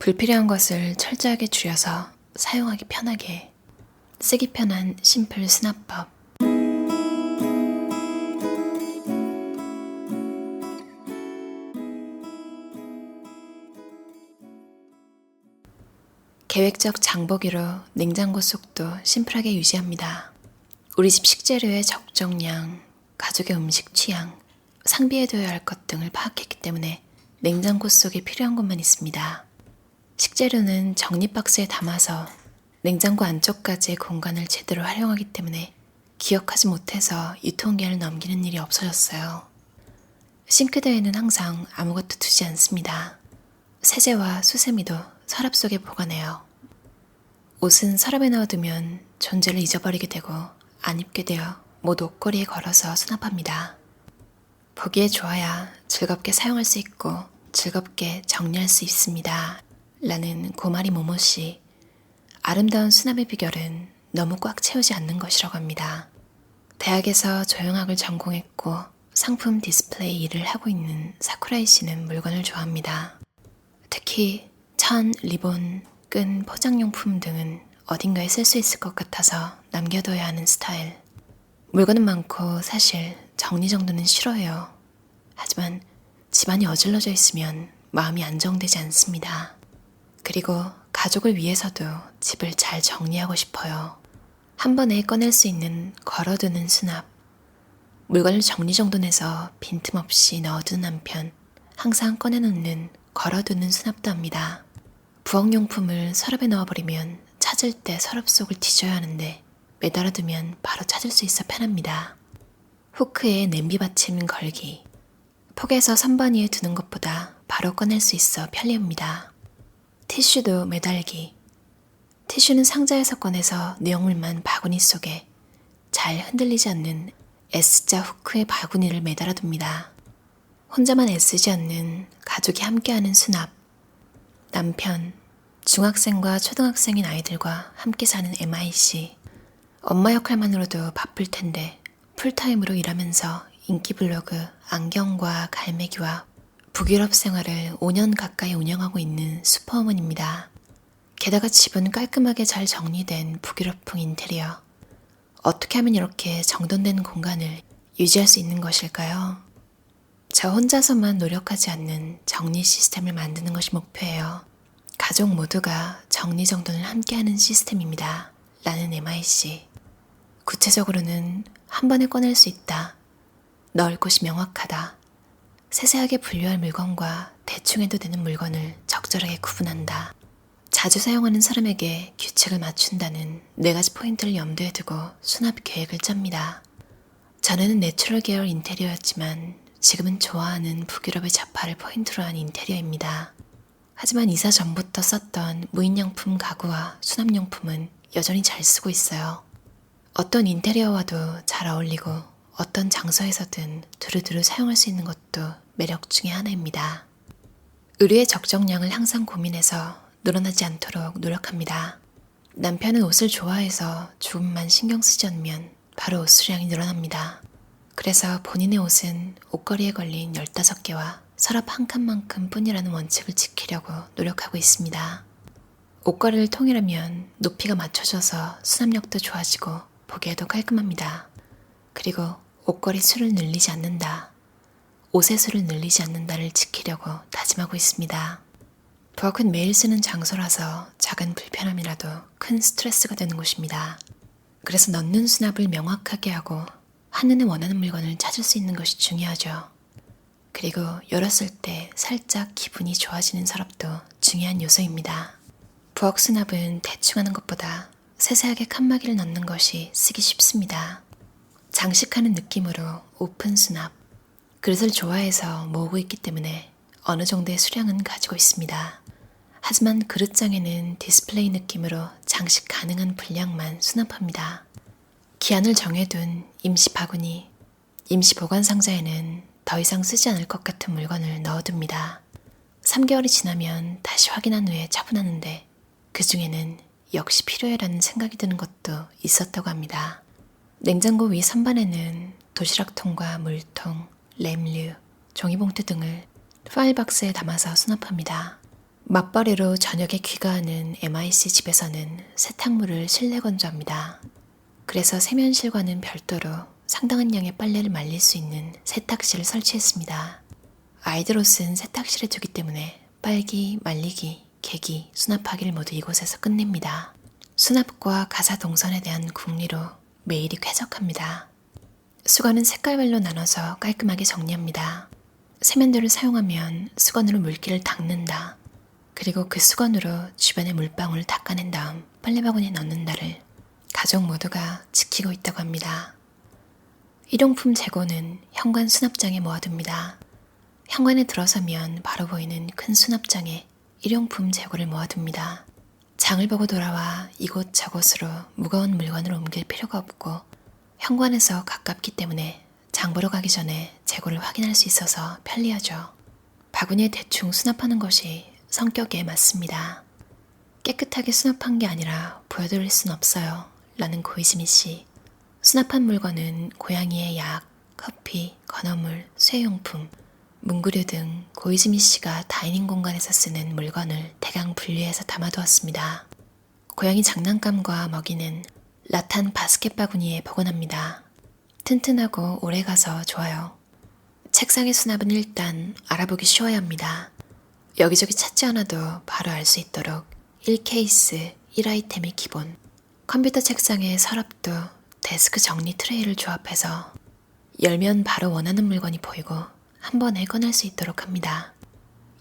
불필요한 것을 철저하게 줄여서 사용하기 편하게, 쓰기 편한 심플 수납법. 계획적 장보기로 냉장고 속도 심플하게 유지합니다. 우리 집 식재료의 적정량, 가족의 음식 취향, 상비해둬야 할 것 등을 파악했기 때문에 냉장고 속에 필요한 것만 있습니다. 식재료는 정리 박스에 담아서 냉장고 안쪽까지의 공간을 제대로 활용하기 때문에 기억하지 못해서 유통기한을 넘기는 일이 없어졌어요. 싱크대에는 항상 아무것도 두지 않습니다. 세제와 수세미도 서랍 속에 보관해요. 옷은 서랍에 넣어두면 존재를 잊어버리게 되고 안 입게 되어 모두 옷걸이에 걸어서 수납합니다. 보기에 좋아야 즐겁게 사용할 수 있고 즐겁게 정리할 수 있습니다. 라는 고마리 모모씨. 아름다운 수납의 비결은 너무 꽉 채우지 않는 것이라고 합니다. 대학에서 조형학을 전공했고 상품 디스플레이 일을 하고 있는 사쿠라이 씨는 물건을 좋아합니다. 특히 천, 리본, 끈, 포장용품 등은 어딘가에 쓸 수 있을 것 같아서 남겨둬야 하는 스타일. 물건은 많고 사실 정리정돈은 싫어해요. 하지만 집안이 어질러져 있으면 마음이 안정되지 않습니다. 그리고 가족을 위해서도 집을 잘 정리하고 싶어요. 한 번에 꺼낼 수 있는 걸어두는 수납. 물건을 정리정돈해서 빈틈없이 넣어두는 한편 항상 꺼내놓는 걸어두는 수납도 합니다. 부엌용품을 서랍에 넣어버리면 찾을 때 서랍 속을 뒤져야 하는데 매달아두면 바로 찾을 수 있어 편합니다. 후크에 냄비 받침 걸기. 폭에서 선반 위에 두는 것보다 바로 꺼낼 수 있어 편리합니다. 티슈도 매달기. 티슈는 상자에서 꺼내서 내용물만 바구니 속에 잘 흔들리지 않는 S자 후크의 바구니를 매달아둡니다. 혼자만 애쓰지 않는 가족이 함께하는 수납. 남편, 중학생과 초등학생인 아이들과 함께 사는 MIC. 엄마 역할만으로도 바쁠 텐데 풀타임으로 일하면서 인기 블로그 안경과 갈매기와 북유럽 생활을 5년 가까이 운영하고 있는 슈퍼우먼입니다. 게다가 집은 깔끔하게 잘 정리된 북유럽풍 인테리어. 어떻게 하면 이렇게 정돈된 공간을 유지할 수 있는 것일까요? 저 혼자서만 노력하지 않는 정리 시스템을 만드는 것이 목표예요. 가족 모두가 정리정돈을 함께하는 시스템입니다. 라는 MIC. 구체적으로는 한 번에 꺼낼 수 있다. 넣을 곳이 명확하다. 세세하게 분류할 물건과 대충 해도 되는 물건을 적절하게 구분한다. 자주 사용하는 사람에게 규칙을 맞춘다는 4가지 포인트를 염두에 두고 수납 계획을 짭니다. 전에는 내추럴 계열 인테리어였지만 지금은 좋아하는 북유럽의 자파를 포인트로 한 인테리어입니다. 하지만 이사 전부터 썼던 무인양품 가구와 수납용품은 여전히 잘 쓰고 있어요. 어떤 인테리어와도 잘 어울리고 어떤 장소에서든 두루두루 사용할 수 있는 것도 매력 중에 하나입니다. 의류의 적정량을 항상 고민해서 늘어나지 않도록 노력합니다. 남편은 옷을 좋아해서 조금만 신경 쓰지 않으면 바로 옷 수량이 늘어납니다. 그래서 본인의 옷은 옷걸이에 걸린 15개와 서랍 한 칸만큼 뿐이라는 원칙을 지키려고 노력하고 있습니다. 옷걸이를 통일하면 높이가 맞춰져서 수납력도 좋아지고 보기에도 깔끔합니다. 그리고 옷걸이 수를 늘리지 않는다. 옷의 수를 늘리지 않는다를 지키려고 다짐하고 있습니다. 부엌은 매일 쓰는 장소라서 작은 불편함이라도 큰 스트레스가 되는 곳입니다. 그래서 넣는 수납을 명확하게 하고 한눈에 원하는 물건을 찾을 수 있는 것이 중요하죠. 그리고 열었을 때 살짝 기분이 좋아지는 서랍도 중요한 요소입니다. 부엌 수납은 대충 하는 것보다 세세하게 칸막이를 넣는 것이 쓰기 쉽습니다. 장식하는 느낌으로 오픈 수납. 그릇을 좋아해서 모으고 있기 때문에 어느 정도의 수량은 가지고 있습니다. 하지만 그릇장에는 디스플레이 느낌으로 장식 가능한 분량만 수납합니다. 기한을 정해둔 임시 바구니, 임시 보관 상자에는 더 이상 쓰지 않을 것 같은 물건을 넣어둡니다. 3개월이 지나면 다시 확인한 후에 처분하는데 그 중에는 역시 필요해라는 생각이 드는 것도 있었다고 합니다. 냉장고 위 선반에는 도시락통과 물통, 램류, 종이봉투 등을 파일박스에 담아서 수납합니다. 맞벌이로 저녁에 귀가하는 MIC 집에서는 세탁물을 실내 건조합니다. 그래서 세면실과는 별도로 상당한 양의 빨래를 말릴 수 있는 세탁실을 설치했습니다. 아이들 옷은 세탁실에 두기 때문에 빨기, 말리기, 개기, 수납하기를 모두 이곳에서 끝냅니다. 수납과 가사 동선에 대한 궁리로 매일이 쾌적합니다. 수건은 색깔별로 나눠서 깔끔하게 정리합니다. 세면대를 사용하면 수건으로 물기를 닦는다. 그리고 그 수건으로 주변의 물방울을 닦아낸 다음 빨래바구니에 넣는다를 가족 모두가 지키고 있다고 합니다. 일용품 재고는 현관 수납장에 모아둡니다. 현관에 들어서면 바로 보이는 큰 수납장에 일용품 재고를 모아둡니다. 장을 보고 돌아와 이곳저곳으로 무거운 물건을 옮길 필요가 없고 현관에서 가깝기 때문에 장 보러 가기 전에 재고를 확인할 수 있어서 편리하죠. 바구니에 대충 수납하는 것이 성격에 맞습니다. 깨끗하게 수납한 게 아니라 보여드릴 순 없어요. 라는 고이즈미 씨. 수납한 물건은 고양이의 약, 커피, 건어물, 수혜용품, 문구류 등 고이즈미 씨가 다이닝 공간에서 쓰는 물건을 대강 분리해서 담아두었습니다. 고양이 장난감과 먹이는 라탄 바스켓 바구니에 보관합니다. 튼튼하고 오래가서 좋아요. 책상의 수납은 일단 알아보기 쉬워야 합니다. 여기저기 찾지 않아도 바로 알 수 있도록 1케이스 1아이템이 기본. 컴퓨터 책상에 서랍도 데스크 정리 트레이를 조합해서 열면 바로 원하는 물건이 보이고 한 번에 꺼낼 수 있도록 합니다.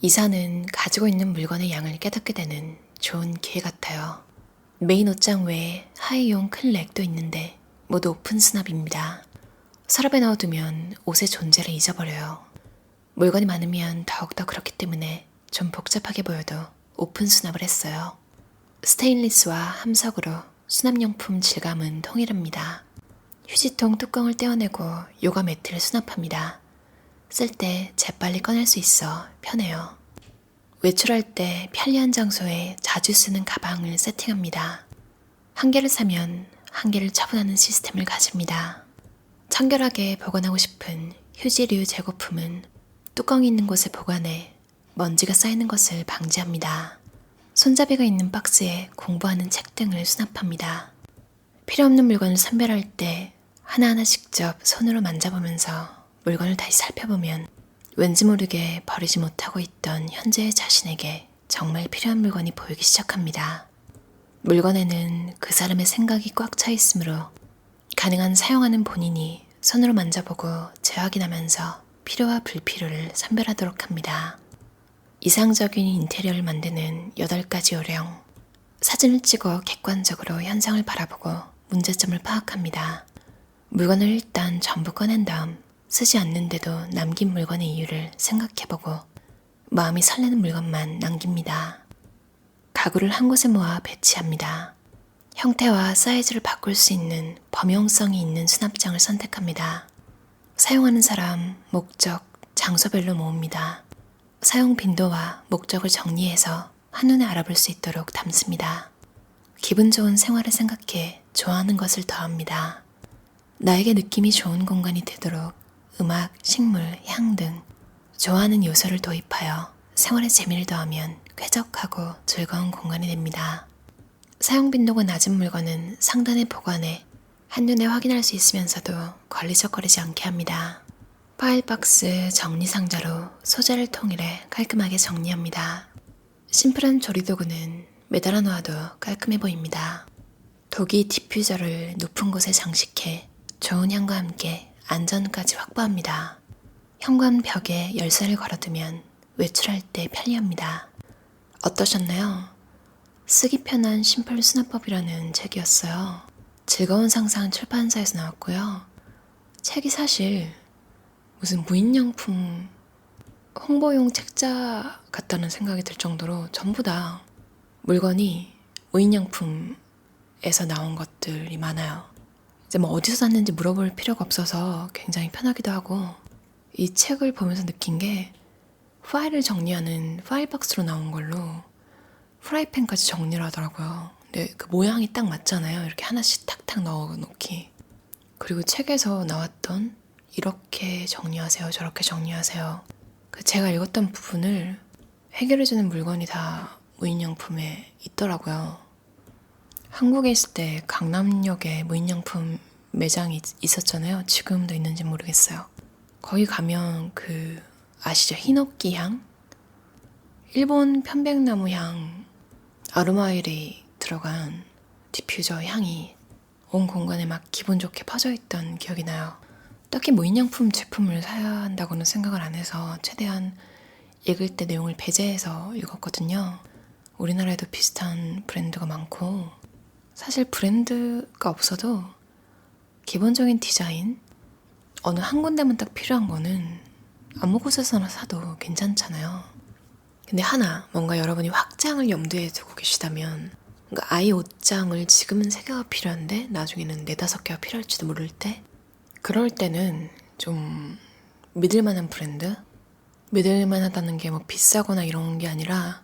이사는 가지고 있는 물건의 양을 깨닫게 되는 좋은 기회 같아요. 메인 옷장 외에 하의용 큰 렉도 있는데 모두 오픈 수납입니다. 서랍에 넣어두면 옷의 존재를 잊어버려요. 물건이 많으면 더욱더 그렇기 때문에 좀 복잡하게 보여도 오픈 수납을 했어요. 스테인리스와 함석으로 수납용품 질감은 동일합니다. 휴지통 뚜껑을 떼어내고 요가 매트를 수납합니다. 쓸 때 재빨리 꺼낼 수 있어 편해요. 외출할 때 편리한 장소에 자주 쓰는 가방을 세팅합니다. 한 개를 사면 한 개를 처분하는 시스템을 가집니다. 청결하게 보관하고 싶은 휴지류 재고품은 뚜껑이 있는 곳에 보관해 먼지가 쌓이는 것을 방지합니다. 손잡이가 있는 박스에 공부하는 책 등을 수납합니다. 필요 없는 물건을 선별할 때 하나하나 직접 손으로 만져보면서 물건을 다시 살펴보면 왠지 모르게 버리지 못하고 있던 현재의 자신에게 정말 필요한 물건이 보이기 시작합니다. 물건에는 그 사람의 생각이 꽉 차 있으므로 가능한 사용하는 본인이 손으로 만져보고 재확인하면서 필요와 불필요를 선별하도록 합니다. 이상적인 인테리어를 만드는 8가지 요령. 사진을 찍어 객관적으로 현상을 바라보고 문제점을 파악합니다. 물건을 일단 전부 꺼낸 다음 쓰지 않는데도 남긴 물건의 이유를 생각해보고 마음이 설레는 물건만 남깁니다. 가구를 한 곳에 모아 배치합니다. 형태와 사이즈를 바꿀 수 있는 범용성이 있는 수납장을 선택합니다. 사용하는 사람, 목적, 장소별로 모읍니다. 사용 빈도와 목적을 정리해서 한눈에 알아볼 수 있도록 담습니다. 기분 좋은 생활을 생각해 좋아하는 것을 더합니다. 나에게 느낌이 좋은 공간이 되도록 음악, 식물, 향 등 좋아하는 요소를 도입하여 생활에 재미를 더하면 쾌적하고 즐거운 공간이 됩니다. 사용 빈도가 낮은 물건은 상단에 보관해 한눈에 확인할 수 있으면서도 걸리적거리지 않게 합니다. 파일 박스 정리 상자로 소재를 통일해 깔끔하게 정리합니다. 심플한 조리도구는 매달아 놓아도 깔끔해 보입니다. 도기 디퓨저를 높은 곳에 장식해 좋은 향과 함께 안전까지 확보합니다. 현관 벽에 열쇠를 걸어두면 외출할 때 편리합니다. 어떠셨나요? 쓰기 편한 심플 수납법이라는 책이었어요. 즐거운 상상 출판사에서 나왔고요. 책이 사실 무슨 무인양품 홍보용 책자 같다는 생각이 들 정도로 전부 다 물건이 무인양품에서 나온 것들이 많아요. 이제 뭐 어디서 샀는지 물어볼 필요가 없어서 굉장히 편하기도 하고, 이 책을 보면서 느낀 게 파일을 정리하는 파일 박스로 나온 걸로 프라이팬까지 정리를 하더라고요. 근데 그 모양이 딱 맞잖아요. 이렇게 하나씩 탁탁 넣어 놓기. 그리고 책에서 나왔던 이렇게 정리하세요, 저렇게 정리하세요. 제가 읽었던 부분을 해결해주는 물건이 다 무인양품에 있더라고요. 한국에 있을 때 강남역에 무인양품 매장이 있었잖아요. 지금도 있는지 모르겠어요. 거기 가면 아시죠? 히노키 향? 일본 편백나무 향, 아로마일이 들어간 디퓨저 향이 온 공간에 막 기분 좋게 퍼져있던 기억이 나요. 딱히 무인양품 제품을 사야 한다고는 생각을 안 해서 최대한 읽을 때 내용을 배제해서 읽었거든요. 우리나라에도 비슷한 브랜드가 많고 사실 브랜드가 없어도 기본적인 디자인, 어느 한 군데만 딱 필요한 거는 아무 곳에서나 사도 괜찮잖아요. 근데 하나, 뭔가 여러분이 확장을 염두에 두고 계시다면, 그러니까 아이 옷장을 지금은 3개가 필요한데 나중에는 4, 5개가 필요할지도 모를 때, 그럴 때는 좀 믿을만한 브랜드? 믿을만하다는 게 뭐 비싸거나 이런 게 아니라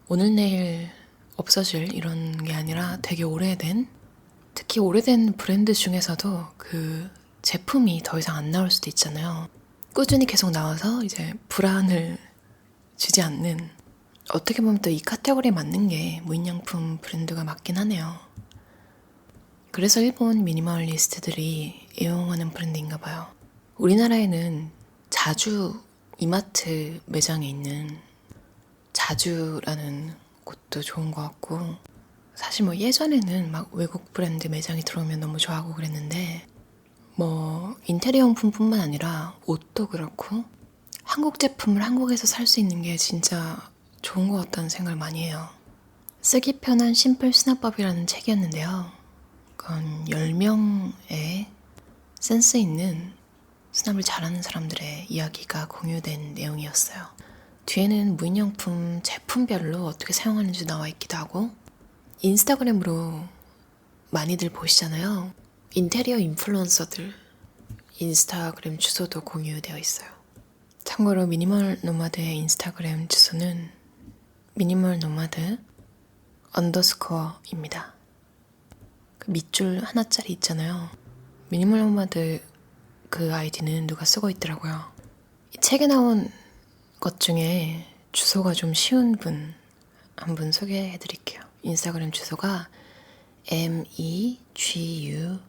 오늘 내일 없어질 이런 게 아니라 되게 오래된, 특히 오래된 브랜드 중에서도 그 제품이 더 이상 안 나올 수도 있잖아요. 꾸준히 계속 나와서 이제 불안을 주지 않는, 어떻게 보면 또 이 카테고리에 맞는 게 무인양품 브랜드가 맞긴 하네요. 그래서 일본 미니멀리스트들이 애용하는 브랜드인가 봐요. 우리나라에는 자주 이마트 매장에 있는 자주라는 곳도 좋은 것 같고, 사실 뭐 예전에는 막 외국 브랜드 매장이 들어오면 너무 좋아하고 그랬는데, 뭐 인테리어 용품뿐만 아니라 옷도 그렇고 한국 제품을 한국에서 살 수 있는 게 진짜 좋은 것 같다는 생각을 많이 해요. 쓰기 편한 심플 수납법이라는 책이었는데요. 그건 10명의 센스 있는 수납을 잘하는 사람들의 이야기가 공유된 내용이었어요. 뒤에는 무인양품 제품별로 어떻게 사용하는지 나와 있기도 하고, 인스타그램으로 많이들 보시잖아요. 인테리어 인플루언서들 인스타그램 주소도 공유되어 있어요. 참고로 미니멀 노마드의 인스타그램 주소는 미니멀 노마드 _입니다. 그 밑줄 하나짜리 있잖아요. 미니멀 노마드 그 아이디는 누가 쓰고 있더라고요. 이 책에 나온 것 중에 주소가 좀 쉬운 분 한 분 소개해 드릴게요. 인스타그램 주소가 MEGURI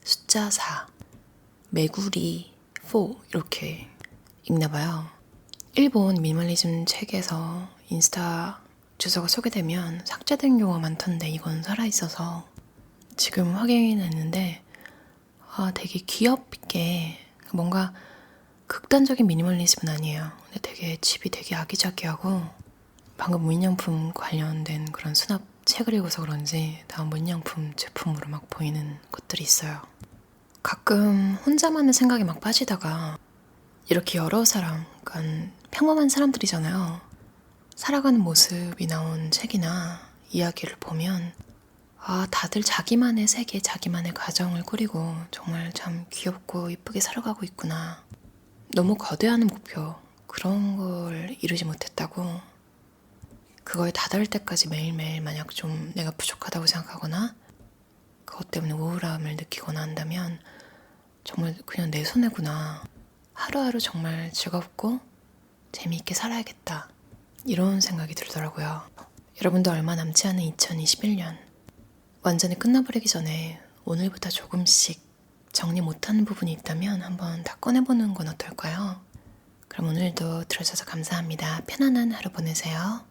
숫자 4 메구리 4 이렇게 읽나봐요. 일본 미니멀리즘 책에서 인스타 주소가 소개되면 삭제된 경우가 많던데 이건 살아있어서 지금 확인했는데 되게 귀엽게, 뭔가 극단적인 미니멀리즘은 아니에요. 근데 되게 집이 되게 아기자기하고, 방금 무인양품 관련된 그런 수납 책을 읽어서 그런지 다음 무인양품 제품으로 막 보이는 것들이 있어요. 가끔 혼자만의 생각에 막 빠지다가 이렇게 여러 사람, 그러니까 평범한 사람들이잖아요. 살아가는 모습이 나온 책이나 이야기를 보면 다들 자기만의 세계, 자기만의 가정을 꾸리고 정말 참 귀엽고 이쁘게 살아가고 있구나. 너무 거대한 목표, 그런 걸 이루지 못했다고, 그거에 다다를 때까지 매일매일 만약 좀 내가 부족하다고 생각하거나 그것 때문에 우울함을 느끼거나 한다면 정말 그냥 내 손해구나. 하루하루 정말 즐겁고 재미있게 살아야겠다. 이런 생각이 들더라고요. 여러분도 얼마 남지 않은 2021년 완전히 끝나버리기 전에 오늘부터 조금씩 정리 못하는 부분이 있다면 한번 다 꺼내보는 건 어떨까요? 그럼 오늘도 들어주셔서 감사합니다. 편안한 하루 보내세요.